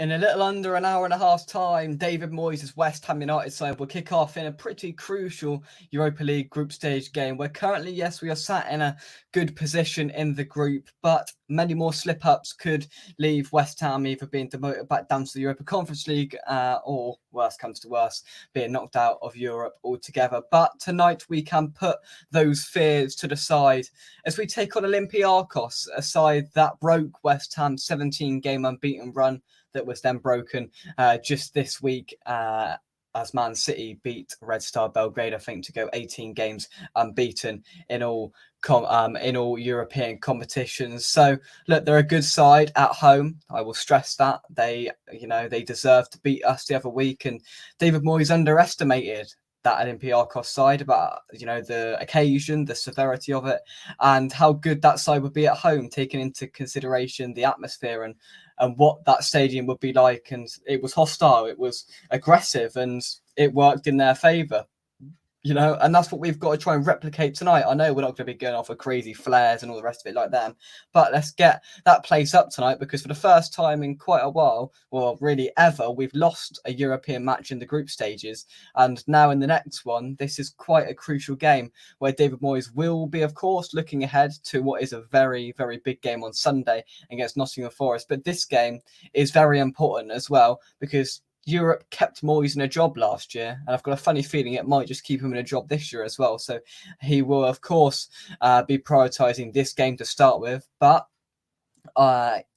In a little under an hour and a half time, David Moyes' West Ham United side will kick off in a pretty crucial Europa League group stage game where currently, yes, we are sat in a good position in the group, but many more slip-ups could leave West Ham either being demoted back down to the Europa Conference League or, worst comes to worst, being knocked out of Europe altogether. But tonight we can put those fears to the side as we take on Olympiacos, a side that broke West Ham's 17-game unbeaten run that was then broken just this week as Man City beat Red Star Belgrade, I think, to go 18 games unbeaten in all European competitions. So look, they're a good side at home. I will stress that they deserve to beat us the other week, and David Moyes underestimated that Olympiacos side about the occasion, the severity of it, and how good that side would be at home, taking into consideration the atmosphere and what that stadium would be like. And it was hostile, it was aggressive, and it worked in their favour. And that's what we've got to try and replicate tonight. I know we're not going to be going off with crazy flares and all the rest of it like them, but let's get that place up tonight, because for the first time in quite a while, well, really ever, we've lost a European match in the group stages. And now in the next one, this is quite a crucial game where David Moyes will be, of course, looking ahead to what is a very, very big game on Sunday against Nottingham Forest. But this game is very important as well, because Europe kept Moyes in a job last year, and I've got a funny feeling it might just keep him in a job this year as well. So he will, of course, be prioritising this game to start with. But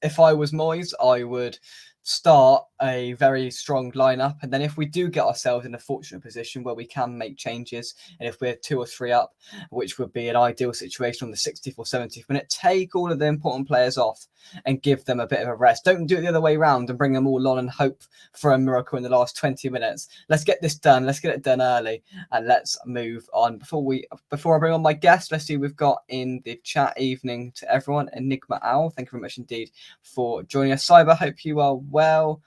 if I was Moyes, I would start a very strong lineup, and then if we do get ourselves in a fortunate position where we can make changes, and if we're 2 or 3 up, which would be an ideal situation on the 60th or 70th minute, take all of the important players off and give them a bit of a rest. Don't do it the other way around and bring them all on and hope for a miracle in the last 20 minutes. Let's get this done. Let's get it done early, and let's move on. Before I bring on my guest, let's see who we've got in the chat. Evening to everyone. Enigma Owl, thank you very much indeed for joining us. Cyber, hope you are well.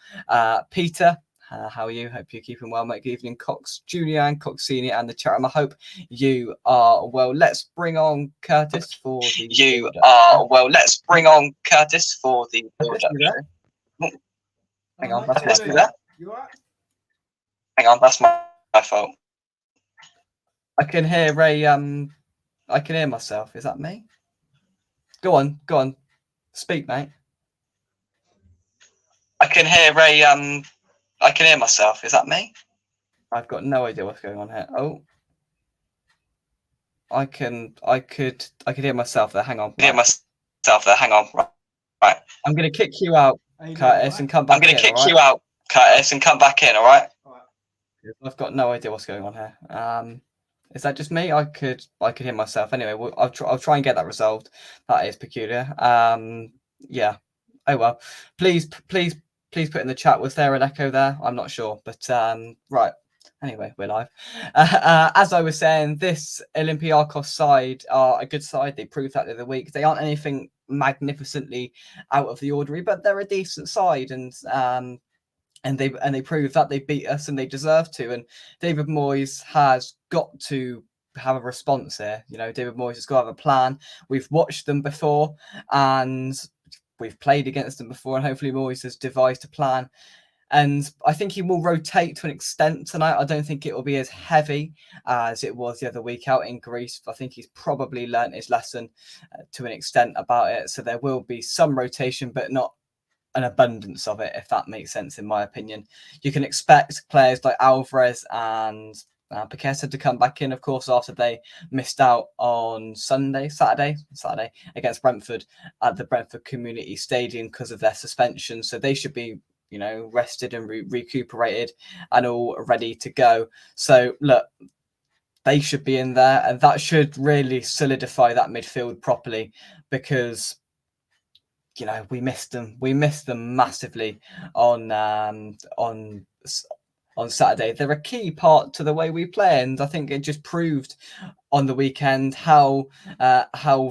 Peter, how are you? Hope you're keeping well, mate. Good evening, Cox Junior and Cox Senior and the chat room. I hope you are well. Let's bring on Curtis for the. Let's bring on Curtis for the. Hang on, that's my fault. Hang on, that's my fault. I can hear I can hear myself. Is that me? Go on. Speak, mate. I can hear myself. Is that me? I've got no idea what's going on here. Oh, I could hear myself there. Hang on. Right. Right. I'm going to kick you out, Curtis, and come back in. All right? I've got no idea what's going on here. Is that just me? I could hear myself. Anyway, I'll try and get that resolved. That is peculiar. Yeah. Oh well. Please put in the chat, was there an echo there? I'm not sure, but right. Anyway, we're live. As I was saying, this Olympiacos side are a good side. They proved that the other week. They aren't anything magnificently out of the ordinary, but they're a decent side, and they proved that they beat us and they deserve to. And David Moyes has got to have a response here. David Moyes has got to have a plan. We've watched them before, and we've played against them before, and hopefully Moyes has devised a plan. And I think he will rotate to an extent tonight. I don't think it will be as heavy as it was the other week out in Greece. I think he's probably learnt his lesson to an extent about it. So there will be some rotation, but not an abundance of it, if that makes sense, in my opinion. You can expect players like Alvarez and Paqueta to come back in, of course, after they missed out on Saturday against Brentford at the Brentford Community Stadium because of their suspension. So they should be, rested and recuperated and all ready to go. So look, they should be in there, and that should really solidify that midfield properly, because we missed them. We missed them massively on Saturday. They're a key part to the way we play, and I think it just proved on the weekend how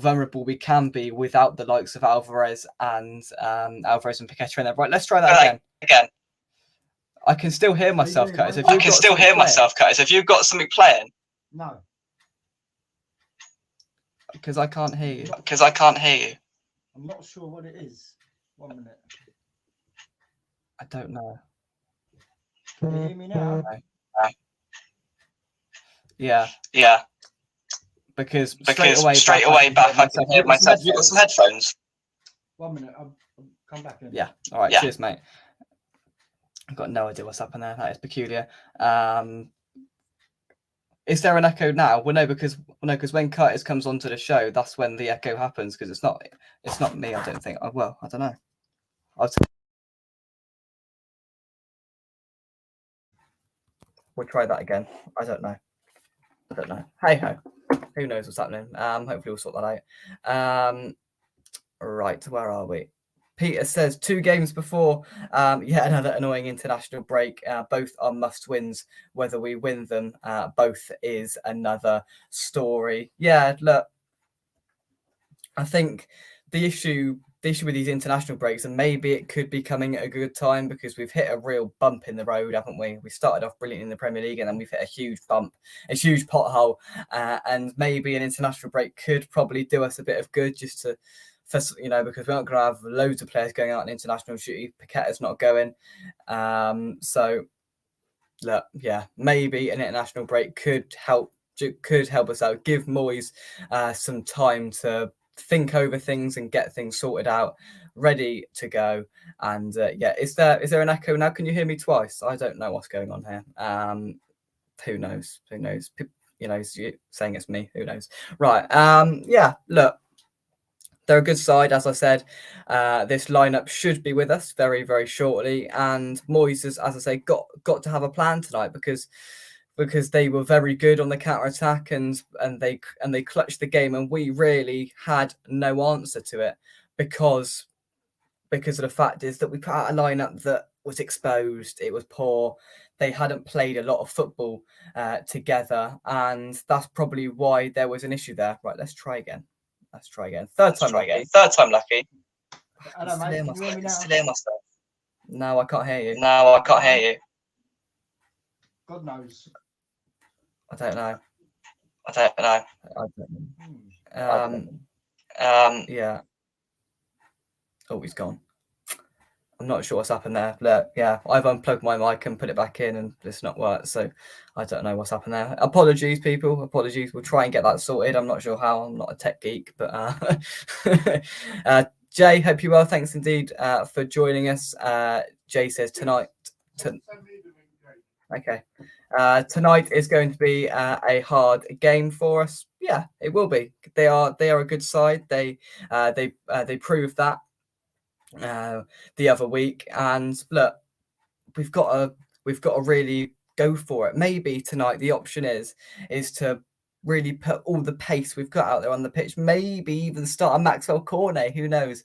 vulnerable we can be without the likes of Alvarez and Paqueta in there. Right, let's try that again. I can still hear myself, Curtis. Have you got something playing? No. Because I can't hear you. I'm not sure what it is. 1 minute. I don't know. Can you hear me now? Yeah. Yeah. Because Because straight away back, I can hear myself. You got some headphones? 1 minute, I'll come back in. Yeah. All right. Yeah. Cheers, mate. I've got no idea what's happened there. That is peculiar. Is there an echo now? Well, no, because when Curtis comes onto the show, that's when the echo happens. Because it's not me. I don't think. Well, I don't know. We'll try that again. I don't know. Hey ho. Who knows what's happening? Hopefully we'll sort that out. Right, where are we? Peter says 2 games before yet another annoying international break. Both are must wins. Whether we win them, both is another story. Yeah, look, I think the issue with these international breaks, and maybe it could be coming at a good time because we've hit a real bump in the road, haven't we? We started off brilliant in the Premier League, and then we've hit a huge bump, a huge pothole, and maybe an international break could probably do us a bit of good just to. Because we're not going to have loads of players going out on international duty. Paqueta's not going. So, look, yeah, maybe an international break could help us out. Give Moyes some time to think over things and get things sorted out, ready to go. And yeah, is there an echo now? Can you hear me twice? I don't know what's going on here. Who knows? Saying it's me. Who knows? Right. Yeah. Look. They're a good side, as I said. This lineup should be with us very, very shortly. And Moyes has, as I say, got to have a plan tonight because they were very good on the counter attack and they clutched the game, and we really had no answer to it because of the fact is that we put out a lineup that was exposed. It was poor. They hadn't played a lot of football together, and that's probably why there was an issue there. Right, let's try again. Third time lucky. Hello, mate. Can you hear me now? Still hear myself. No, I can't hear you. God knows. I don't know. Yeah. Oh, he's gone. I'm not sure what's happened there. Look, yeah, I've unplugged my mic and put it back in, and it's not worked. So I don't know what's happened there. Apologies, people. Apologies. We'll try and get that sorted. I'm not sure how. I'm not a tech geek, but Jay, hope you're well. Thanks indeed for joining us. Jay says tonight. Okay. Tonight is going to be a hard game for us. Yeah, it will be. They are a good side. They proved that the other week, and look, we've got to really go for it. Maybe tonight the option is to really put all the pace we've got out there on the pitch. Maybe even start a Maxwell Cornet. Who knows?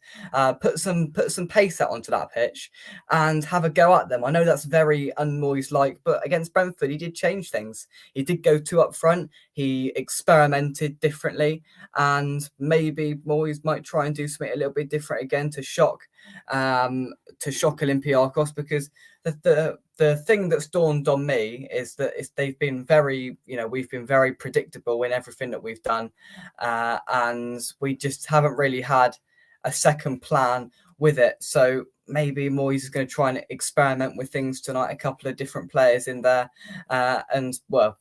Put some pace out onto that pitch and have a go at them. I know that's very un-Moyes-like, but against Brentford he did change things. He did go 2 up front. He experimented differently, and maybe Moyes might try and do something a little bit different again to shock Olympiacos, because the thing that's dawned on me is that they've been very, we've been very predictable in everything that we've done, and we just haven't really had a second plan with it. So maybe Moyes is going to try and experiment with things tonight, a couple of different players in there, and well,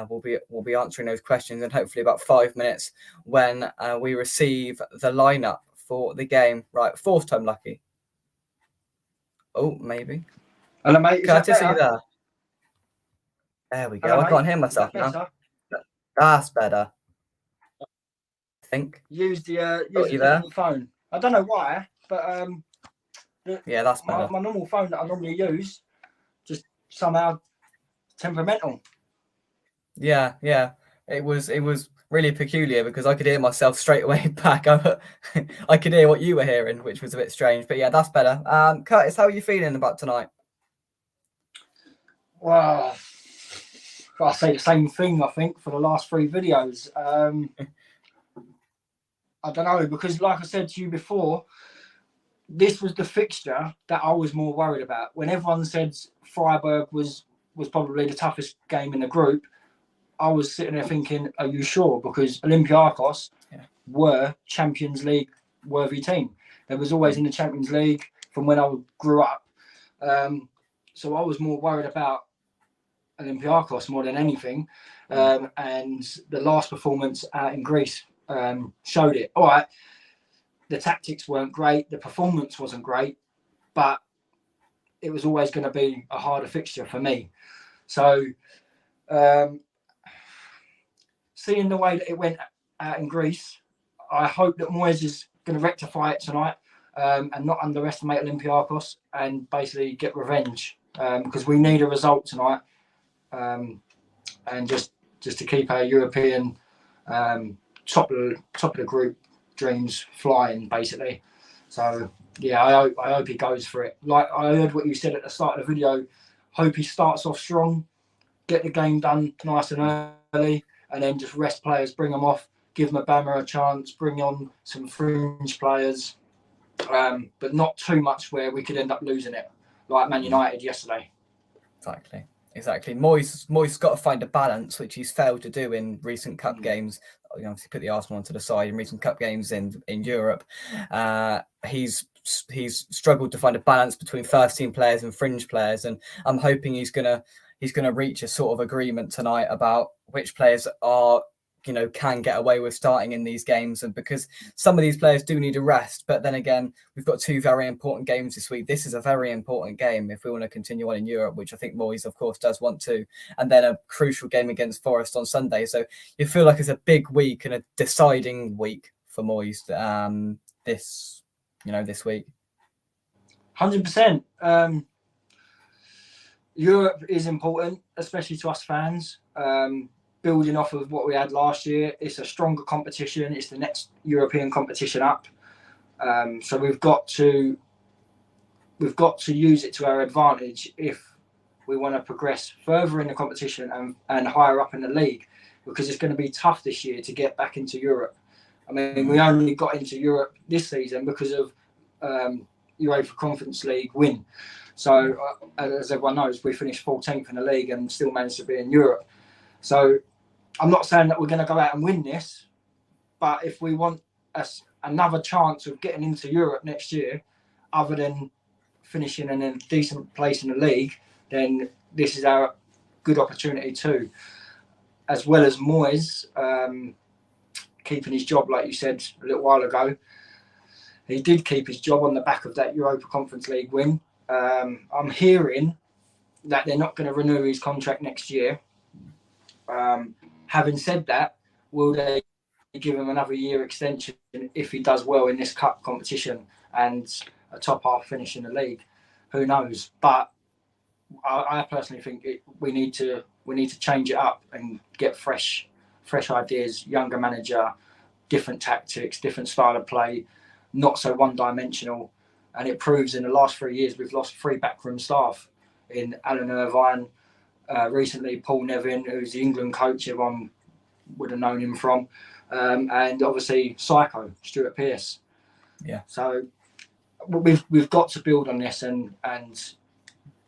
we'll be answering those questions in hopefully about 5 minutes when we receive the lineup for the game. Right, 4th time lucky. Oh, maybe. Hello, mate. Curtis, are you there? There we go. Hello, I can't hear myself now. That's better. I think. Use the normal phone. I don't know why, but yeah, that's better. My normal phone that I normally use just somehow temperamental. Yeah. It was really peculiar because I could hear myself straight away back. I could hear what you were hearing, which was a bit strange. But yeah, that's better. Curtis, how are you feeling about tonight? Well, I'll say the same thing, I think, for the last 3 videos. I don't know, because like I said to you before, this was the fixture that I was more worried about. When everyone said Freiburg was probably the toughest game in the group, I was sitting there thinking, are you sure? Because Olympiacos were Champions League worthy team. They was always in the Champions League from when I grew up. So I was more worried about Olympiacos more than anything. And the last performance out in Greece showed it. All right, the tactics weren't great, the performance wasn't great, but it was always going to be a harder fixture for me. So seeing the way that it went out in Greece, I hope that Moyes is going to rectify it tonight and not underestimate Olympiacos and basically get revenge, because we need a result tonight, and just to keep our European top of the group dreams flying, basically. So yeah, I hope he goes for it. Like I heard what you said at the start of the video. Hope he starts off strong, get the game done nice and early, and then just rest players, bring them off, give Mabama a chance, bring on some fringe players, but not too much where we could end up losing it, like Man United yesterday. Exactly. Moyes got to find a balance, which he's failed to do in recent cup games. You know, obviously put the Arsenal onto the side in recent cup games in Europe. He's struggled to find a balance between first team players and fringe players, and I'm hoping he's gonna reach a sort of agreement tonight about which players are, you know, can get away with starting in these games. And because some of these players do need a rest, but then again, we've got two very important games this week. This is a very important game if we want to continue on in Europe, which I think Moyes, of course, does want to. And then a crucial game against Forest on Sunday. So you feel like it's a big week and a deciding week for Moyes this week. 100%. Europe is important, especially to us fans. Building off of what we had last year, it's a stronger competition. It's the next European competition up. So we've got to use it to our advantage if we want to progress further in the competition and higher up in the league, because it's going to be tough this year to get back into Europe. I mean, we only got into Europe this season because of Europa Conference League win. So as everyone knows, we finished 14th in the league and still managed to be in Europe. So I'm not saying that we're going to go out and win this, but if we want another chance of getting into Europe next year, other than finishing in a decent place in the league, then this is our good opportunity too. As well as Moyes keeping his job, like you said a little while ago. He did keep his job on the back of that Europa Conference League win. I'm hearing that they're not going to renew his contract next year. Having said that, will they give him another year extension if he does well in this cup competition and a top half finish in the league? Who knows? But I personally think we need to change it up and get fresh ideas, younger manager, different tactics, different style of play, not so one-dimensional. And it proves in the last 3 years we've lost 3 backroom staff in Alan Irvine. Recently, Paul Nevin, who's the England coach, everyone would have known him from, and obviously Psycho, Stuart Pearce. Yeah. So we've got to build on this and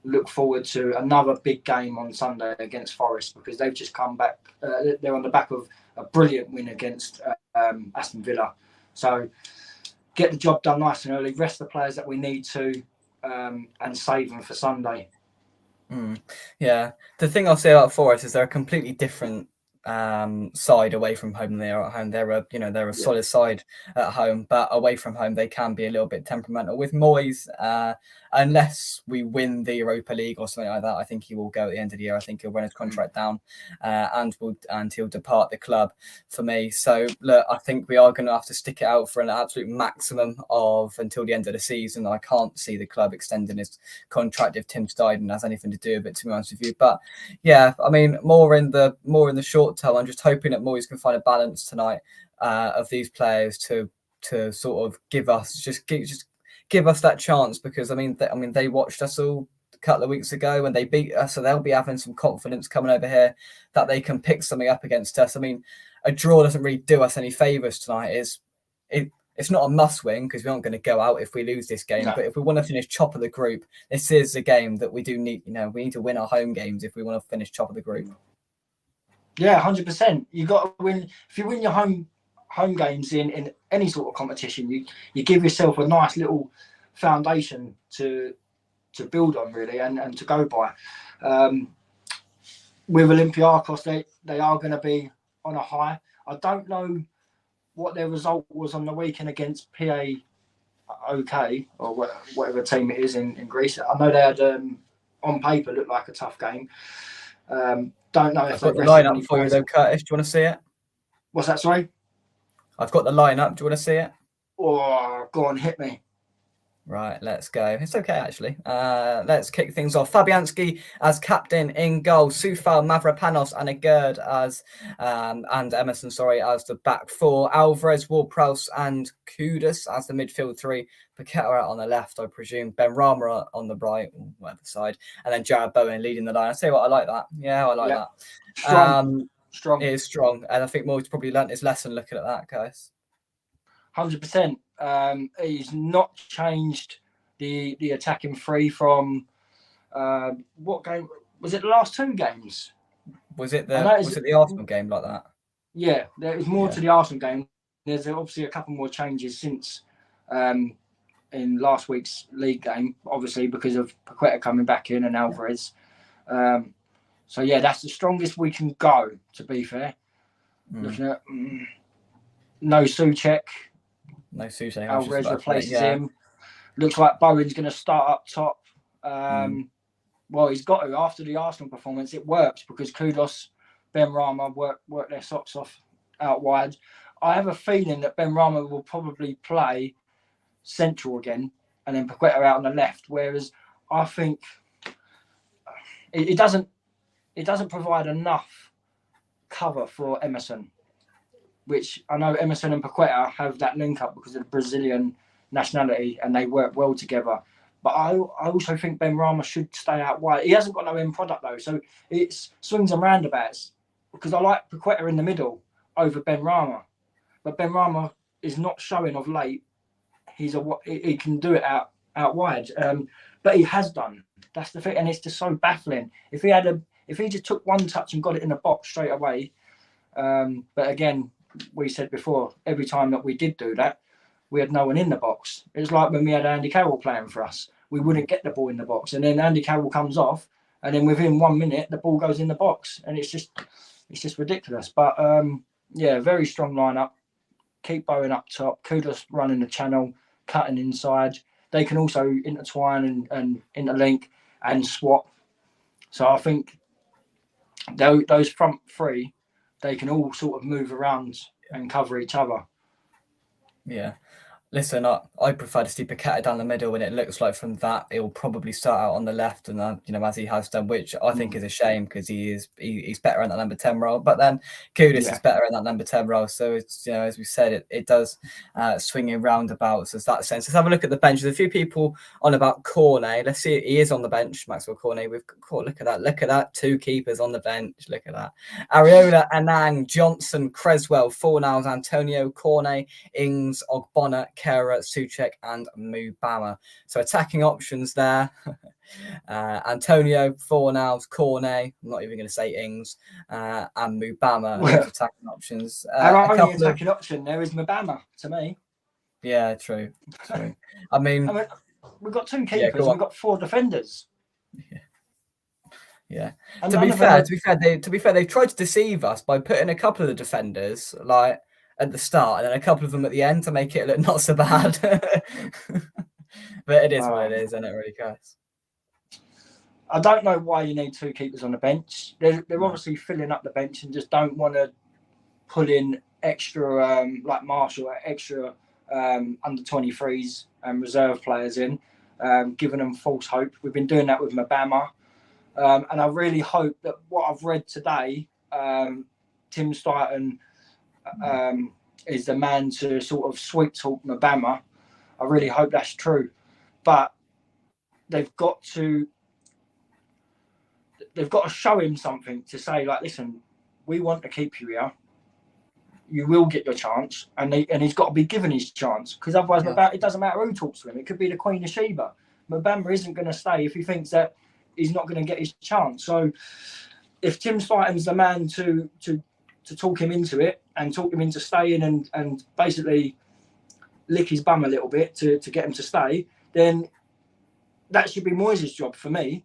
look forward to another big game on Sunday against Forest, because they've just come back. They're on the back of a brilliant win against Aston Villa. So get the job done nice and early, rest the players that we need to, and save them for Sunday. Yeah, the thing I'll say about Forest is they're a completely different side away from home than they are at home. They're a solid side at home, but away from home they can be a little bit temperamental. With Moyes, unless we win the Europa League or something like that, I think he will go at the end of the year. I think he'll run his contract down and he'll depart the club for me. So look, I think we are going to have to stick it out for an absolute maximum of until the end of the season. I can't see the club extending his contract if Tim Steidten has anything to do with it, to be honest with you. But yeah, I mean, more in the short term, I'm just hoping that Moyes can find a balance tonight of these players to sort of give us that chance, because I mean they watched us all a couple of weeks ago and they beat us, so they'll be having some confidence coming over here that they can pick something up against us. I mean, a draw doesn't really do us any favours tonight. It's not a must win because we aren't going to go out if we lose this game. No. But if we want to finish top of the group, this is a game that we do need. We need to win our home games if we want to finish top of the group. Yeah, 100%. You got to win. If you win your home games in any sort of competition, you give yourself a nice little foundation to build on really and to go by. With Olympiacos, they are going to be on a high. I don't know what their result was on the weekend against PA OK or whatever team it is in Greece. I know they had on paper looked like a tough game. Don't know if I've got the rested lineup any for you players. though, Curtis. Do you want to see it? What's that? Sorry. I've got the lineup. Do you want to see it? Oh, go on, hit me. Right, let's go. It's okay, actually. Let's kick things off. Fabianski as captain in goal. Soufal, Mavropanos, and Agurd as and Emerson, as the back four. Alvarez, Ward-Prowse, and Kudus as the midfield three. Paqueta out on the left, I presume. Ben Rama on the right, whatever side, and then Jared Bowen leading the line. I tell you what, I like that. Yeah, I like that. Strong. It is strong, and I think Moyes probably learnt his lesson looking at that, guys. 100%. He's not changed the attacking three from what game was it? The last two games. Was it the Arsenal game like that? Yeah, there was more to the Arsenal game. There's obviously a couple more changes since in last week's league game, obviously because of Paqueta coming back in and Alvarez. So yeah, that's the strongest we can go. To be fair, looking at no Souček. No Souček. Alvarez replaces him. Looks like Bowen's going to start up top. Well, he's got to. After the Arsenal performance, it worked because Kudus, Ben Rama worked their socks off out wide. I have a feeling that Ben Rama will probably play central again and then Paqueta out on the left, whereas I think it doesn't provide enough cover for Emerson, which I know Emerson and Paqueta have that link up because of the Brazilian nationality and they work well together. But I also think Ben Rama should stay out wide. He hasn't got no end product though, so it's swings and roundabouts because I like Paqueta in the middle over Ben Rama. But Ben Rama is not showing of late. He can do it out wide, but he has done. That's the thing, and it's just so baffling. If he just took one touch and got it in the box straight away, but again, we said before, every time that we did do that, we had no one in the box. It was like when we had Andy Carroll playing for us. We wouldn't get the ball in the box, and then Andy Carroll comes off, and then within 1 minute the ball goes in the box, and it's just ridiculous. But yeah, very strong lineup. Keep Bowen up top. Kudus running the channel, cutting inside. They can also intertwine and interlink and swap. So I think those front three, they can all sort of move around and cover each other. Yeah. Listen, I prefer to see Paqueta down the middle, and it looks like from that he'll probably start out on the left, and as he has done, which I think is a shame because he's better in that number 10 role. But then Kudus is better in that number 10 role, so it's as we said, it does swing in roundabouts as that sense. Let's have a look at the bench. There's a few people on about Cornet. Let's see, he is on the bench, Maxwell Cornet. We've got look at that, 2 keepers on the bench. Look at that, Areola, Anang, Johnson, Creswell, Fornals, Antonio, Cornet, Ings, Ogbonna, Kera, Souček, and Mubama. So attacking options there. Antonio, Fornals, Cornet, I'm not even going to say Ings, and Mubama. Those attacking options. Our only attacking option there is Mubama, to me. Yeah, true. I mean, we've got 2 keepers and we've got 4 defenders. Yeah. To be fair, they tried to deceive us by putting a couple of the defenders like at the start and then a couple of them at the end to make it look not so bad. But it is what it is, isn't it, really, guys? I don't know why you need 2 keepers on the bench. They're obviously filling up the bench and just don't want to pull in extra, like Marshall, extra under 23s and reserve players in, giving them false hope. We've been doing that with Mubama. And I really hope that what I've read today, Tim Stuyton is the man to sort of sweet talk Mubama. I really hope that's true. But they've got to show him something to say, like, listen, we want to keep you here. You will get your chance, and he's got to be given his chance, because otherwise, it doesn't matter who talks to him. It could be the Queen of Sheba. Mubama isn't going to stay if he thinks that he's not going to get his chance. So, if Tim Stuyton's the man to talk him into it and talk him into staying and basically lick his bum a little bit to get him to stay, then that should be Moyes' job for me.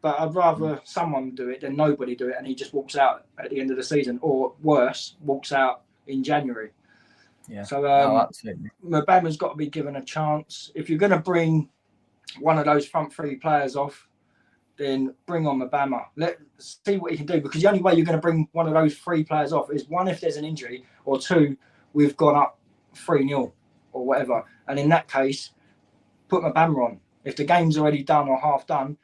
But I'd rather someone do it than nobody do it, and he just walks out at the end of the season, or worse, walks out in January. Yeah. So absolutely. Mbama's got to be given a chance. If you're going to bring one of those front three players off, then bring on Mbama. Let's see what he can do, because the only way you're going to bring one of those three players off is, one, if there's an injury, or two, we've gone up 3-0 or whatever. And in that case, put Mbama on. If the game's already done or half done,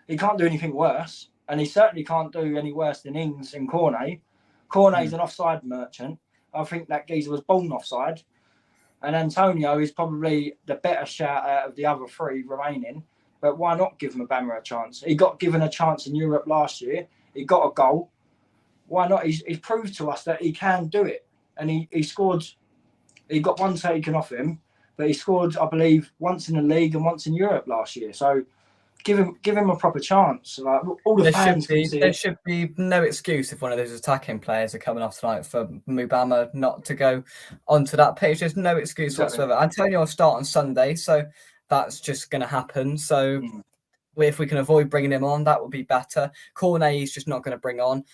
he can't do anything worse, and he certainly can't do any worse than Ings and Cornet. Cornet's an offside merchant. I think that geezer was born offside. And Antonio is probably the better shout out of the other three remaining. But why not give Mbama a chance? He got given a chance in Europe last year. He got a goal. Why not? He's proved to us that he can do it. And he scored. He got one taken off him, but he scored, I believe, once in the league and once in Europe last year. So give him a proper chance. Like, all the fans can see there should be no excuse if one of those attacking players are coming off tonight for Mbama not to go onto that pitch. There's no excuse whatsoever. Antonio will start on Sunday, so that's just going to happen. So if we can avoid bringing him on, that would be better. Cornet is just not going to bring on.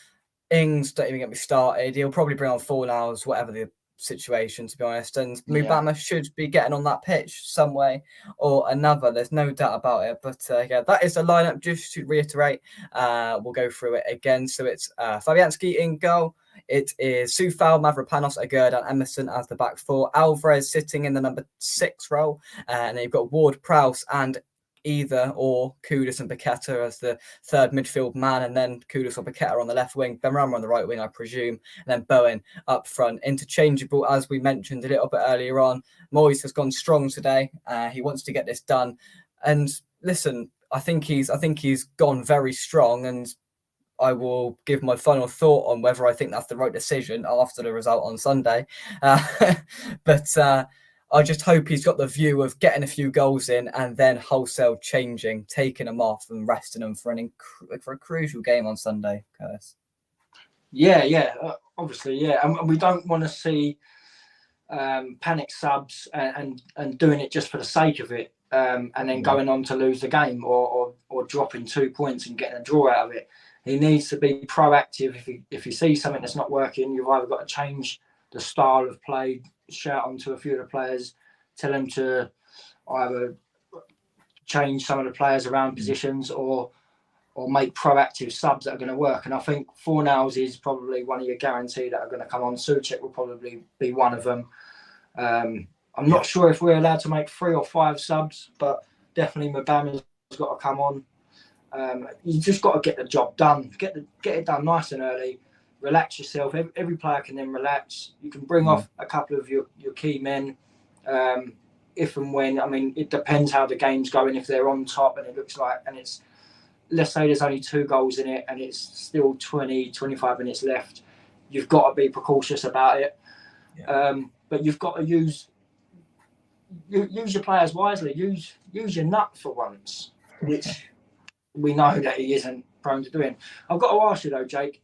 Ings, don't even get me started. He'll probably bring on Fornals, whatever the situation, to be honest. And Mbama should be getting on that pitch some way or another. There's no doubt about it. But that is the lineup. Just to reiterate, we'll go through it again. So it's Fabianski in goal. It is Soufal, Mavropanos, Agurd, and Emerson as the back four. Alvarez sitting in the number 6 role. And then you've got Ward, Prowse, and either or Kudus and Paqueta as the third midfield man, and then Kudus or Paqueta on the left wing, Benrahma on the right wing, I presume, and then Bowen up front. Interchangeable, as we mentioned a little bit earlier on. Moyes has gone strong today. He wants to get this done. And listen, I think he's gone very strong, and I will give my final thought on whether I think that's the right decision after the result on Sunday. But I just hope he's got the view of getting a few goals in and then wholesale changing, taking them off and resting them for a crucial game on Sunday, Curtis. Obviously, and we don't want to see panic subs and doing it just for the sake of it, and then going on to lose the game or dropping 2 points and getting a draw out of it. He needs to be proactive. If he sees something that's not working, you've either got to change the style of play, shout on to a few of the players, tell them to either change some of the players around positions or make proactive subs that are going to work. And I think Fornals is probably one of your guaranteed that are going to come on. Souček will probably be one of them. I'm not sure if we're allowed to make 3 or 5 subs, but definitely Mbama's got to come on. You just got to get the job done. Get it done nice and early. Relax yourself. Every player can then relax. You can bring off a couple of your key men if and when. I mean, it depends how the game's going. If they're on top and it looks like, and it's, let's say there's only 2 goals in it and it's still 20, 25 minutes left, you've got to be precautious about it. But you've got to use your players wisely. Use your nut for once, which we know that he isn't prone to doing. I've got to ask you though, Jake,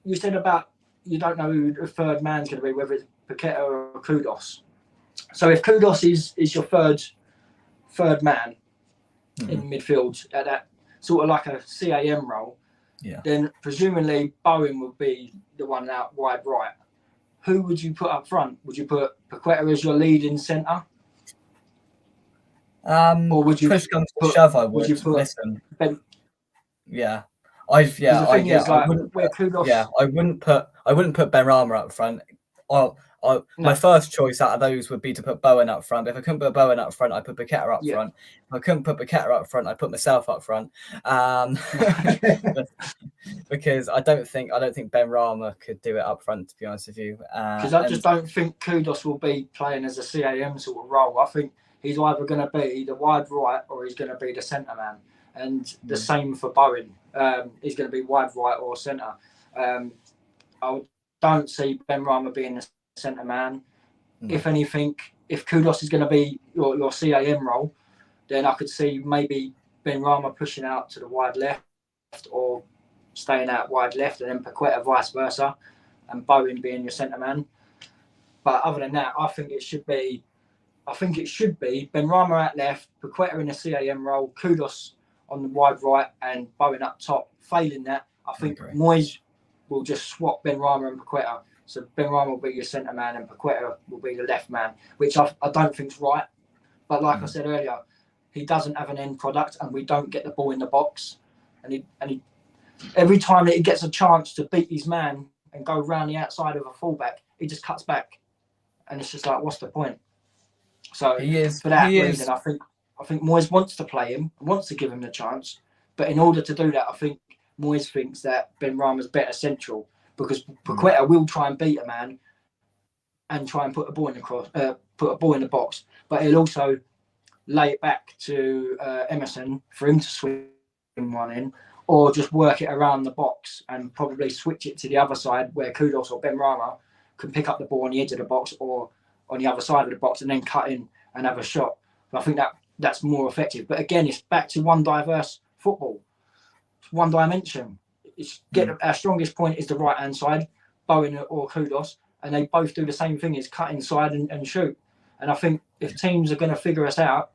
you said about you don't know who the third man's going to be, whether it's Paqueta or Kudus. So if Kudus is your third man in midfield at that sort of like a CAM role, then presumably Bowen would be the one out wide right. Who would you put up front? Would you put Paqueta as your leading centre? Or would you push comes to shove? I would. Would you put Listen. Ben? I wouldn't put Benrahma up front. My first choice out of those would be to put Bowen up front. But if I couldn't put Bowen up front, I'd put Paqueta up front. If I couldn't put Paqueta up front, I'd put myself up front. Because I don't think Benrahma could do it up front, to be honest with you. Because I just don't think Kudus will be playing as a CAM sort of role. I think he's either going to be the wide right or he's going to be the centre man. And the same for Bowen. He's going to be wide right or centre. I don't see Benrahma being the centre man. If anything, if Kudus is going to be your CAM role, then I could see maybe Benrahma pushing out to the wide left or staying out wide left, and then Paqueta vice versa, and Bowen being your centre man. But other than that, I think it should be I think it should be Benrahma out left, Paqueta in a CAM role, Kudos on the wide right, and Bowen up top. Failing that, I think Moyes will just swap Benrahma and Paqueta. So Benrahma will be your centre man and Paqueta will be the left man, which I don't think's right. But like I said earlier, he doesn't have an end product, and we don't get the ball in the box. And he every time that he gets a chance to beat his man and go round the outside of a fullback, he just cuts back, and it's just like, what's the point? So for that reason, I think Moyes wants to play him, wants to give him the chance, but in order to do that, I think Moyes thinks that Benrahma's better central, because Paqueta will try and beat a man and try and put a ball in the box, but he'll also lay it back to Emerson for him to swing one in, or just work it around the box and probably switch it to the other side where Kudos or Benrahma can pick up the ball on the edge of the box or on the other side of the box and then cut in and have a shot. But I think that's more effective. But again, it's back to one diverse football. It's one dimension. Our strongest point is the right hand side, Bowen or Kudos, and they both do the same thing: is cut inside and shoot. And I think if teams are going to figure us out,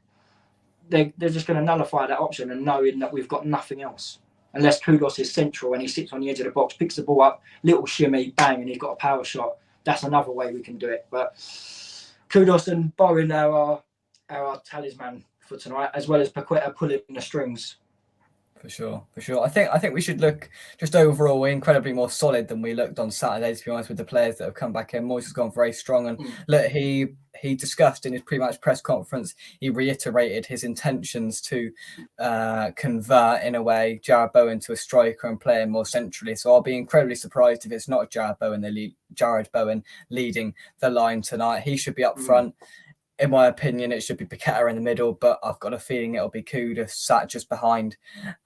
they're just going to nullify that option and knowing that we've got nothing else. Unless Kudos is central and he sits on the edge of the box, picks the ball up, little shimmy, bang, and he's got a power shot. That's another way we can do it. But Kudos and Bowen are our talisman for tonight, as well as Paqueta pulling the strings. For sure. I think we should look just overall incredibly more solid than we looked on Saturday, to be honest, with the players that have come back in. Moyes has gone very strong, and look, he discussed in his pre-match press conference, he reiterated his intentions to convert, in a way, Jarrod Bowen to a striker and play him more centrally. So I'll be incredibly surprised if it's not Jarrod Bowen leading the line tonight. He should be up front. In my opinion, it should be Paqueta in the middle, but I've got a feeling it'll be Kudos sat just behind,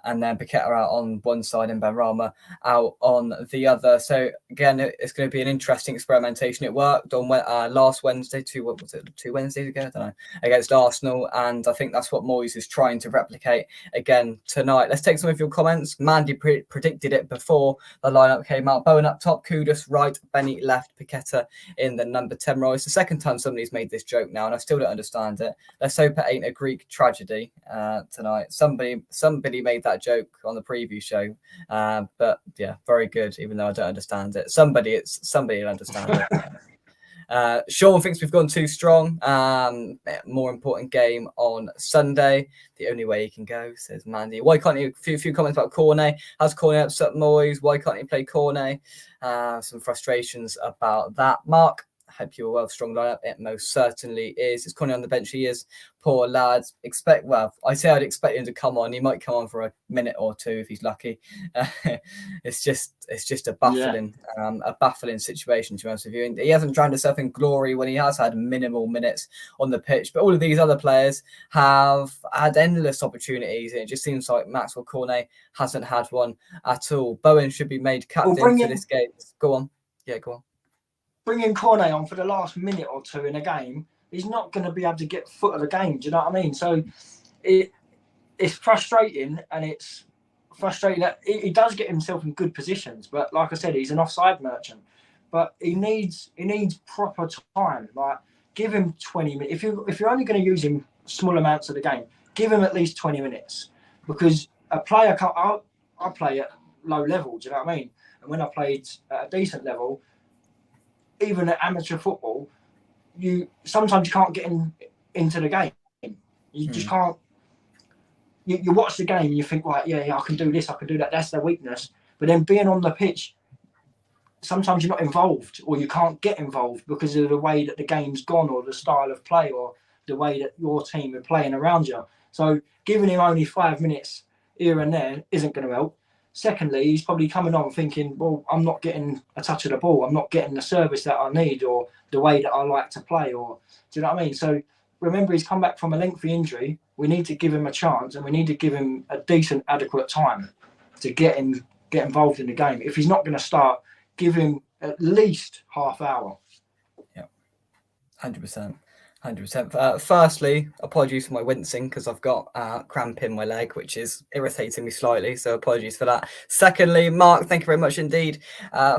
and then Paqueta out on one side and Benrahma out on the other. So again, it's going to be an interesting experimentation. It worked on last Wednesday, 2 Wednesdays ago, I don't know, against Arsenal, and I think that's what Moyes is trying to replicate again tonight. Let's take some of your comments. Mandy predicted it before the lineup came out. Bowen up top, Kudos right, Benny left, Paqueta in the number 10 role. It's the second time somebody's made this joke now, and I still don't understand it. Let's hope it ain't a Greek tragedy tonight. Somebody made that joke on the preview show, but yeah, very good. Even though I don't understand it, somebody will understand it. Sean thinks we've gone too strong. More important game on Sunday. The only way he can go, says Mandy. Why can't he? A few comments about Cornet. How's Cornet upset Moyes? Why can't he play Cornet? Some frustrations about that. Mark, hope you're well. Strong lineup. It most certainly is. It's Cornet on the bench. He is. Poor lads. I say I'd expect him to come on. He might come on for a minute or two if he's lucky. It's just a baffling situation, to be honest with you. And he hasn't drowned himself in glory when he has had minimal minutes on the pitch. But all of these other players have had endless opportunities, and it just seems like Maxwell Cornet hasn't had one at all. Bowen should be made captain for this game. Go on. Yeah, go on. Bringing Cornet on for the last minute or two in a game, he's not going to be able to get foot of the game. Do you know what I mean? So it's frustrating, and it's frustrating that he does get himself in good positions. But like I said, he's an offside merchant. But he needs proper time. Like, give him 20 minutes. If you're only going to use him small amounts of the game, give him at least 20 minutes. Because a player can't. I play at low level. Do you know what I mean? And when I played at a decent level, even at amateur football, sometimes you can't get into the game. You just can't. You watch the game and you think, right, yeah, I can do this, I can do that. That's their weakness. But then being on the pitch, sometimes you're not involved, or you can't get involved because of the way that the game's gone, or the style of play, or the way that your team are playing around you. So giving him only 5 minutes here and there isn't going to help. Secondly, he's probably coming on thinking, well, I'm not getting a touch of the ball. I'm not getting the service that I need, or the way that I like to play, or do you know what I mean? So remember, he's come back from a lengthy injury. We need to give him a chance, and we need to give him a decent, adequate time to get involved in the game. If he's not going to start, give him at least half hour. Yeah, 100%. 100%. Firstly, apologies for my wincing because I've got cramp in my leg, which is irritating me slightly. So apologies for that. Secondly, Mark, thank you very much indeed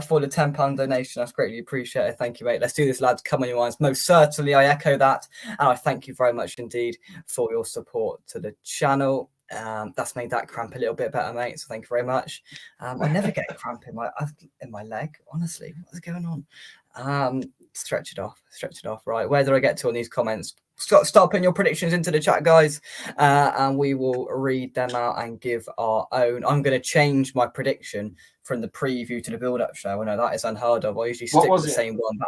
for the £10 donation. That's greatly appreciated. Thank you, mate. Let's do this, lads. Come on, your minds. Most certainly, I echo that. And I thank you very much indeed for your support to the channel. That's made that cramp a little bit better, mate. So thank you very much. I never get a cramp in my leg. Honestly, what's going on? Stretch it off. Right, where did I get to on these comments? Start putting your predictions into the chat, guys, and we will read them out and give our own. I'm going to change my prediction from the preview to the build-up show. I know that is unheard of. I usually stick with the same one,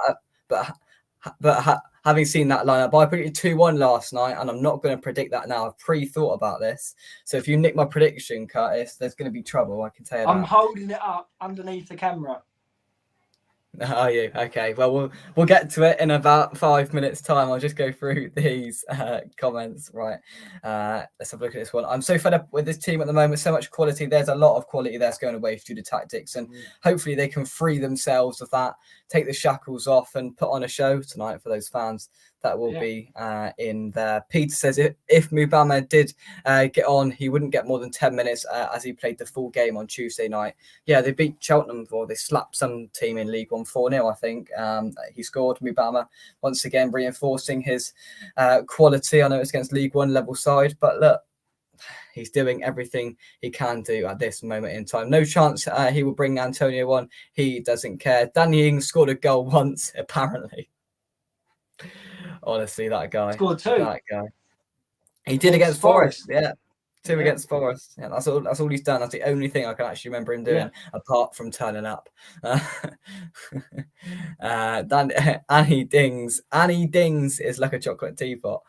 but having seen that lineup, I predicted 2-1 last night, and I'm not going to predict that now. I've pre-thought about this, so if you nick my prediction, Curtis, there's going to be trouble. I can tell you that. I'm holding it up underneath the camera. Are you? Okay. Well, we'll get to it in about 5 minutes' time. I'll just go through these comments. Right. Let's have a look at this one. I'm so fed up with this team at the moment. So much quality. There's a lot of quality that's going away due to tactics, and hopefully they can free themselves of that, take the shackles off, and put on a show tonight for those fans that will be in there. Peter says if Mubama did get on, he wouldn't get more than 10 minutes as he played the full game on Tuesday night. Yeah, they beat Cheltenham, or they slapped some team in League One 4-0, I think. He scored. Mubama once again reinforcing his quality. I know it's against League One level side, but look, he's doing everything he can do at this moment in time. No chance he will bring Antonio on. He doesn't care. Danny Ings scored a goal once, apparently. Honestly, that guy. Scored 2. That guy. He did against Forest. Yeah. 2 against Forest. Yeah, that's all he's done. That's the only thing I can actually remember him doing, apart from turning up. Annie Dings is like a chocolate teapot.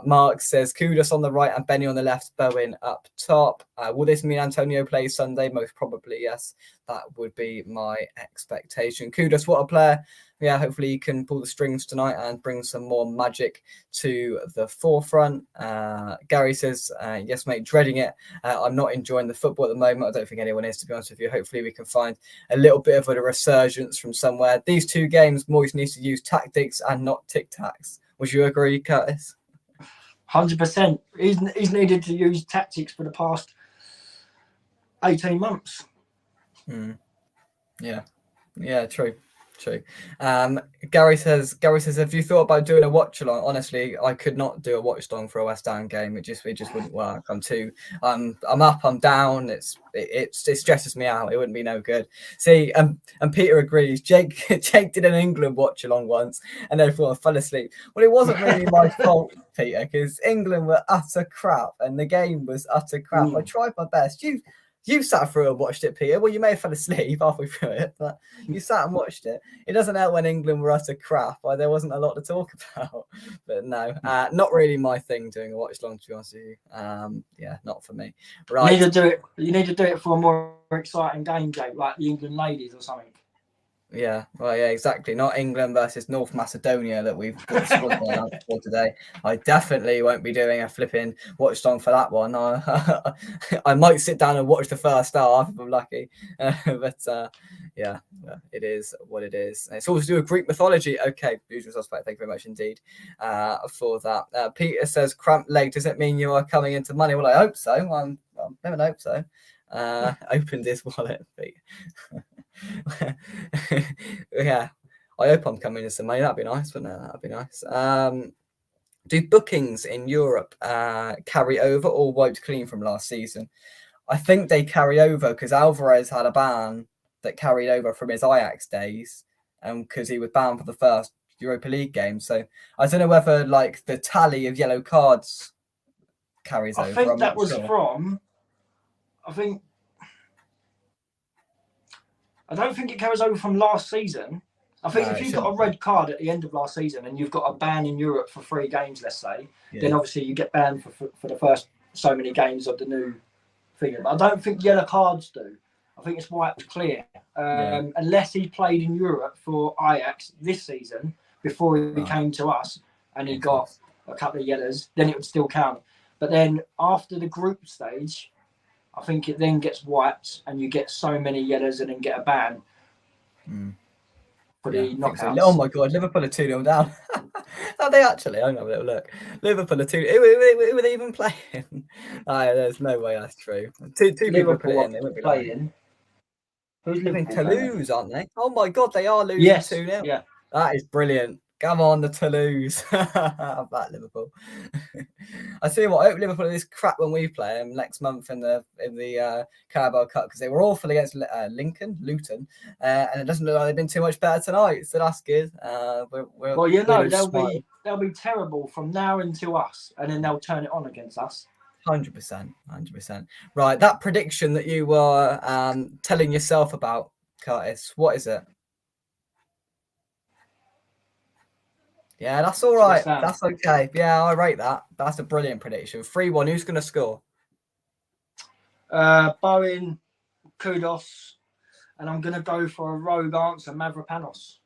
Mark says Kudus on the right and Benny on the left, Bowen up top. Will this mean Antonio plays Sunday? Most probably, yes. That would be my expectation. Kudus, what a player. Yeah, hopefully he can pull the strings tonight and bring some more magic to the forefront. Gary says, yes, mate, dreading it. I'm not enjoying the football at the moment. I don't think anyone is, to be honest with you. Hopefully we can find a little bit of a resurgence from somewhere. These 2 games, Moyes needs to use tactics and not tic-tacs. Would you agree, Curtis? 100%. He's needed to use tactics for the past 18 months. Yeah, true. Gary says, have you thought about doing a watch along? Honestly, I could not do a watch along for a West Ham game. It just wouldn't work. I'm up, I'm down. It stresses me out. It wouldn't be no good. See, and Peter agrees. Jake did an England watch along once, and everyone fell asleep. Well, it wasn't really my fault, Peter, because England were utter crap, and the game was utter crap. I tried my best. You sat through and watched it, Peter. Well, you may have fell asleep halfway through it, but you sat and watched it. It doesn't help when England were utter crap. There wasn't a lot to talk about. But no, not really my thing doing a watch long, to be honest with you. Yeah, not for me. Right. You need to do it for a more exciting game, Jake, like the England ladies or something. Yeah, well, yeah, exactly. Not England versus North Macedonia that we've got the squad lineup for today. I definitely won't be doing a flipping watch song for that one. I might sit down and watch the first half if I'm lucky. But yeah, it is what it is. It's all to do with Greek mythology. Okay, usual suspect. Thank you very much indeed for that. Peter says, cramped leg, does it mean you are coming into money? Well, I hope so. I never hope so. Opened his wallet, Pete. Yeah, I hope I'm coming in some money. That'd be nice, wouldn't it? That'd be nice. Do bookings in Europe carry over or wiped clean from last season? I think they carry over because Alvarez had a ban that carried over from his Ajax days, and because he was banned for the first Europa League game. So I don't know whether like the tally of yellow cards carries over. I think that was from. I don't think it carries over from last season. I think if you've got a red card at the end of last season and you've got a ban in Europe for 3 games, let's say, then obviously you get banned for the first so many games of the new thing. But I don't think yellow cards do. I think it's wiped clear. Unless he played in Europe for Ajax this season before he came to us and he got a couple of yellows, then it would still count. But then after the group stage, I think it then gets wiped and you get so many yellows and then get a ban for the knockouts. Oh my God, Liverpool are 2-0 down. Are they actually? I'm gonna have a little look. Liverpool are 2. Who are they even playing? There's no way that's true. Two people put Liverpool it are in. They wouldn't be lying. playing. Who's They're in Liverpool playing? Toulouse, aren't they? Oh my God, they are losing Yes. 2-0. Yeah. That is brilliant. Come on, the Toulouse. Have that, Liverpool. I tell you what, I hope Liverpool are this crap when we play them next month in the Carabao Cup, because they were awful against Luton, and it doesn't look like they've been too much better tonight. So that's good. Well, you know, they'll be terrible from now until us, and then they'll turn it on against us. 100%. Right, that prediction that you were telling yourself about, Curtis, what is it? Yeah, that's all right. That's okay. Yeah, I rate that. That's a brilliant prediction. 3-1. Who's going to score? Bowen, Kudos, and I'm going to go for a rogue answer, Mavropanos.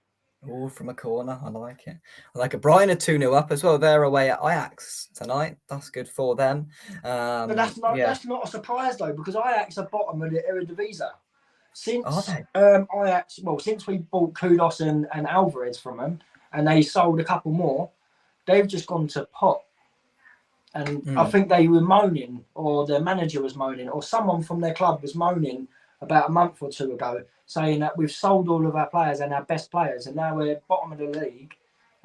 Oh, from a corner. I like it. I like it. Brighton are 2-0 up as well. They're away at Ajax tonight. That's good for them. But that's not a surprise, though, because Ajax are bottom of the Eredivisie. Since Ajax, since we bought Kudos and Alvarez from them, and they sold a couple more, they've just gone to pot. And I think they were moaning, or their manager was moaning, or someone from their club was moaning about a month or two ago, saying that we've sold all of our players and our best players, and now we're bottom of the league,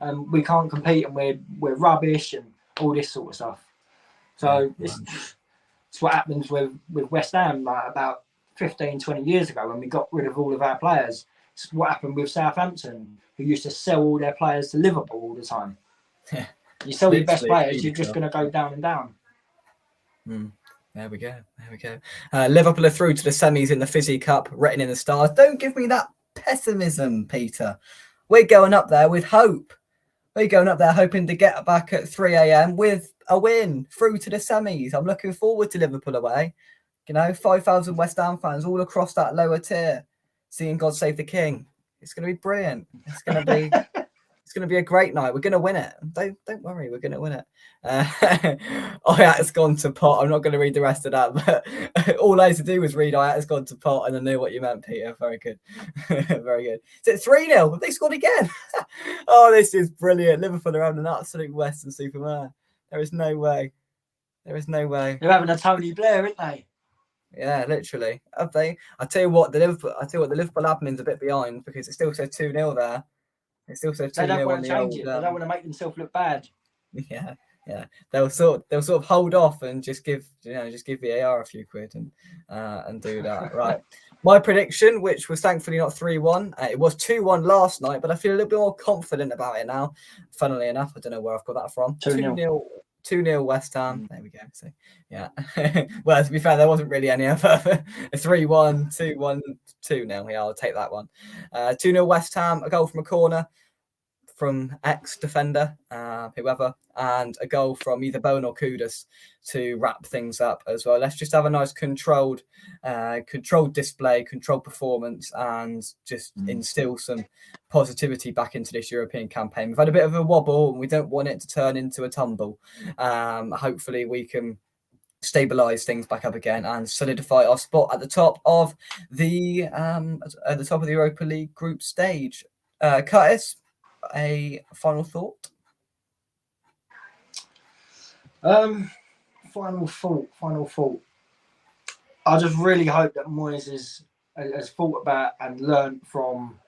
and we can't compete, and we're rubbish, and all this sort of stuff. So it's what happens with West Ham about 15, 20 years ago when we got rid of all of our players. It's what happened with Southampton, who used to sell all their players to Liverpool all the time. Yeah. You sell your best players, you're just going to go down and down. There we go. Liverpool are through to the semis in the Fizzy Cup, written in the stars. Don't give me that pessimism, Peter. We're going up there with hope. We're going up there hoping to get back at 3 a.m. with a win through to the semis. I'm looking forward to Liverpool away. 5,000 West Ham fans all across that lower tier, seeing God Save the King. It's going to be brilliant. It's going to be a great night. We're going to win it. Don't worry, we're going to win it. Ajax gone to pot. I'm not going to read the rest of that, but all I had to do was read Ajax gone to pot, and I knew what you meant, Peter. Very good. Very good. Is it 3-0? Have they scored again? Oh, this is brilliant. Liverpool are having an absolute Western Superman. There is no way. They're having a Tony Blair, aren't they? Yeah, literally. Have they? I tell you what, the Liverpool admin's a bit behind, because it still says 2-0 there. It still says 2-0. They don't want to change it. They don't want to make themselves look bad. Yeah. They'll sort of hold off and just give VAR a few quid and do that. Right. My prediction, which was thankfully not 3-1, it was 2-1 last night, but I feel a little bit more confident about it now. Funnily enough, I don't know where I've got that from. 2-0 West Ham. There we go. So, yeah. Well, to be fair, there wasn't really any other. 3-1, 2-1, 2-0. Yeah, I'll take that one. 2-0 West Ham, a goal from a corner from ex-defender, whoever, and a goal from either Bowen or Kudus to wrap things up as well. Let's just have a nice controlled display, controlled performance, and just instill some positivity back into this European campaign. We've had a bit of a wobble, and we don't want it to turn into a tumble. Hopefully we can stabilize things back up again and solidify our spot at the top of the Europa League group stage. Curtis, a final thought? Final thought. I just really hope that Moyes has thought about and learned from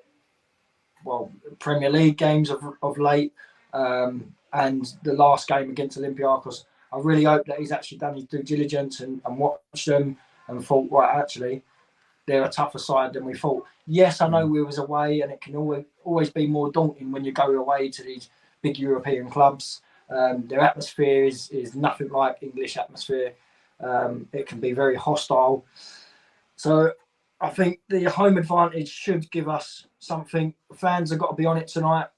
Premier League games of late, and the last game against Olympiacos. I really hope that he's actually done his due diligence and watched them and thought, right, actually, they're a tougher side than we thought. Yes, I know we was away, and it can always be more daunting when you go away to these big European clubs. Their atmosphere is nothing like English atmosphere. It can be very hostile. So I think the home advantage should give us something. Fans have got to be on it tonight,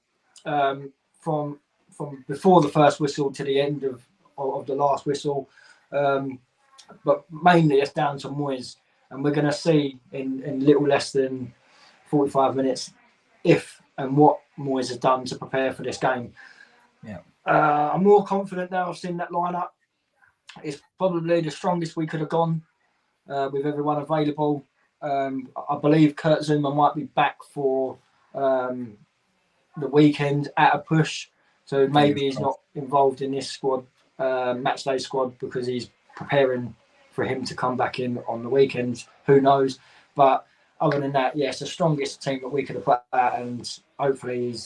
from before the first whistle to the end of the last whistle. But mainly it's down to Moyes. And we're going to see in little less than 45 minutes if and what Moyes has done to prepare for this game. Yeah. I'm more confident now. I've seen that lineup. It's probably the strongest we could have gone with everyone available. I believe Kurt Zouma might be back for the weekend at a push. So maybe he's not involved in this squad, match day squad, because he's preparing for him to come back in on the weekend. Who knows? But other than that, it's the strongest team that we could have put out, and hopefully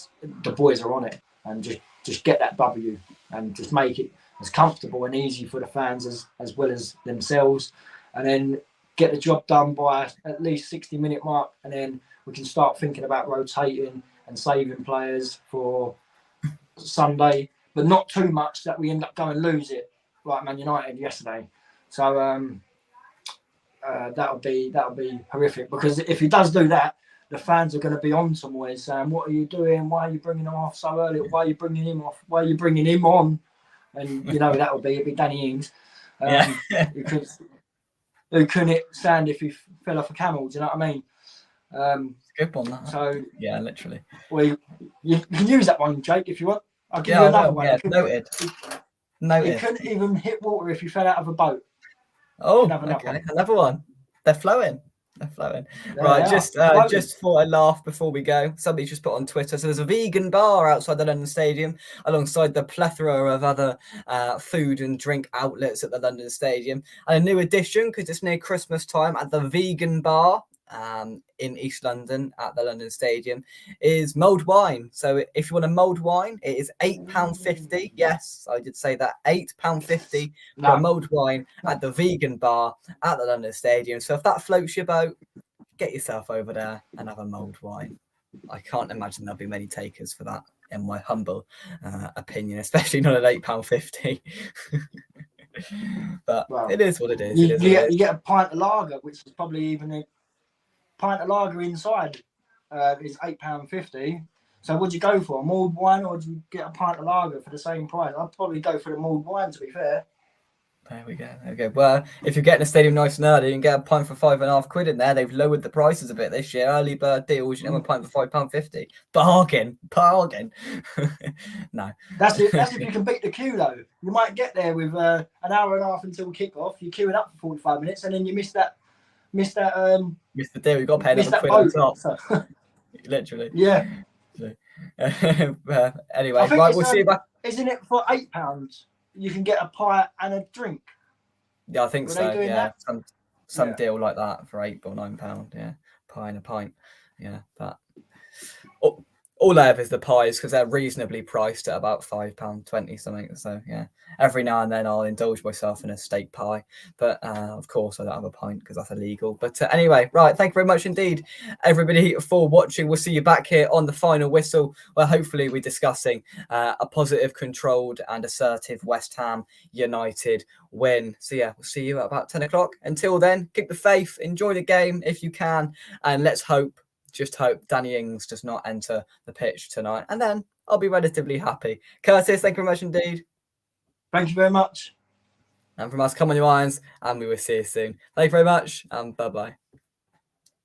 the boys are on it and just get that W and just make it as comfortable and easy for the fans as well as themselves, and then get the job done by at least 60-minute mark, and then we can start thinking about rotating and saving players for Sunday, but not too much that we end up going lose it like Man United yesterday. So that'll be horrific, because if he does do that, the fans are going to be on to Moyes saying, "What are you doing? Why are you bringing him off so early? Why are you bringing him off? Why are you bringing him on?" And that would be Danny Ings. Who couldn't it stand if he fell off a camel? Do you know what I mean? Good one. That. So yeah, literally. Well, you can use that one, Jake, if you want. I'll give you another one. Yeah, noted. You couldn't even hit water if you fell out of a boat. Oh, okay. Another one. They're flowing. Right, just for a laugh before we go, somebody just put on Twitter, so there's a vegan bar outside the London Stadium alongside the plethora of other food and drink outlets at the London Stadium, and a new addition, because it's near Christmas time, at the vegan bar in East London at the London Stadium is mulled wine. So if you want a mulled wine, it is £8.50. Yes, I did say that. £8.50 for a mulled wine at the vegan bar at the London Stadium. So if that floats your boat, get yourself over there and have a mulled wine. I can't imagine there'll be many takers for that, in my humble opinion, especially not at £8.50. But it is what it is. You get a pint of lager, which is probably even a pint of lager inside is £8.50. So would you go for a mulled wine, or would you get a pint of lager for the same price? I'd probably go for the mulled wine, to be fair. There we go. Well, if you're getting a stadium nice and early, you can get a pint for £5.50 in there. They've lowered the prices a bit this year. Early bird deals, you know, a pint for £5.50. Bargain. No. That's if you can beat the queue, though. You might get there with an hour and a half until kick-off. You're queuing up for 45 minutes, and then you miss the deal. You've got to pay another quid on top. So. Literally. Yeah. So, anyway, right, we'll see you back. Isn't it for £8? You can get a pie and a drink? Yeah, I think so. Yeah, some deal like that for £8 or £9. Yeah, pie and a pint. Yeah, but all I have is the pies, because they're reasonably priced at about £5.20 something. So yeah, every now and then I'll indulge myself in a steak pie, but of course I don't have a pint because that's illegal. But anyway, right, thank you very much indeed, everybody, for watching. We'll see you back here on the final whistle, where hopefully we're discussing a positive, controlled and assertive West Ham United win. So yeah, we'll see you at about 10 o'clock. Until then, keep the faith, enjoy the game if you can, and let's hope Danny Ings does not enter the pitch tonight, and then I'll be relatively happy. Curtis, thank you very much indeed. Thank you very much. And from us, come on your irons, and we will see you soon. Thank you very much, and bye-bye.